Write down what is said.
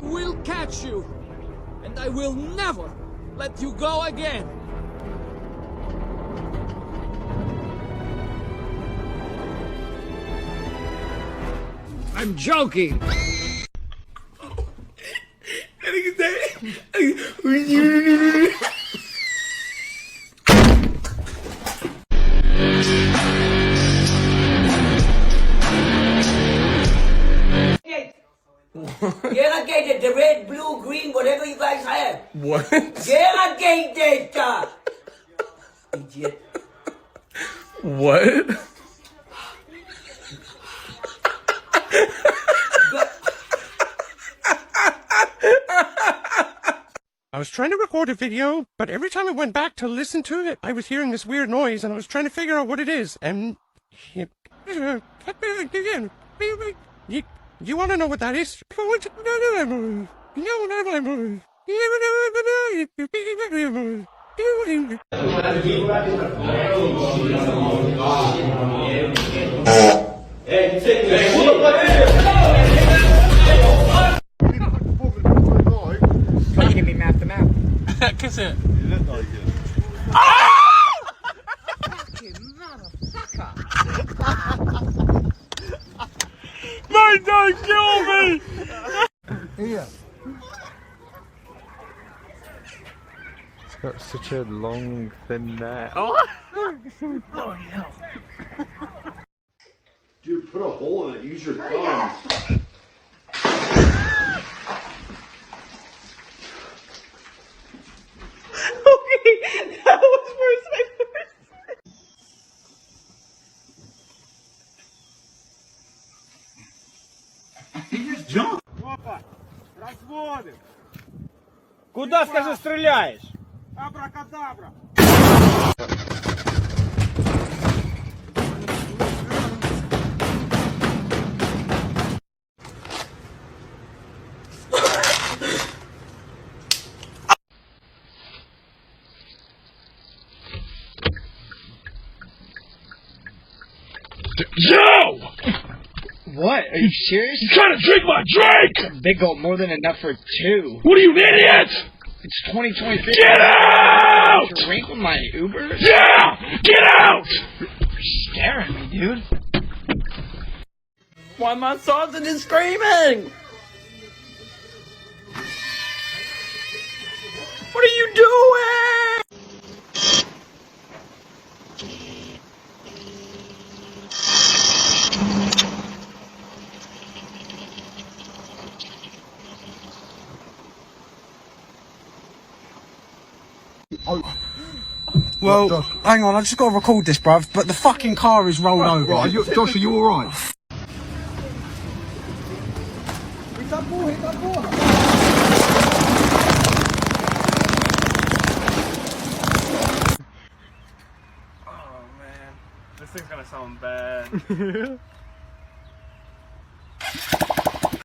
will catch you, and I will never let you go again. I'm joking. Irrigated, the red, blue, green, whatever you guys have. What? Irrigated! Idiot. What? I was trying to record a video, but every time I went back to listen to it, I was hearing this weird noise, and I was trying to figure out what it is, and... You want to know what that is? Can you give me map to map? Kiss it. You look like it. Fucking motherfucker! Mate, don't kill me! Here. It's got such a long, thin neck. Oh! Oh, no. Dude, put a hole in it. Use your thumbs. Okay, that was worse. He just jumped. Опа! Разводим! Куда, скажи, стреляешь? Абракадабра! Yo! What? Are you serious? You trying to drink my drink! Big gulp, more than enough for two. What are you, an idiot? It's 2023. Get out! Drink with my Uber? Yeah! Get out! You're staring at me, dude. Why am I salted and screaming? What are you doing? Well, hang on, I just got to record this, bruv, but the fucking car is rolled over. Right, Josh, are you alright? Oh man, this thing's gonna sound bad.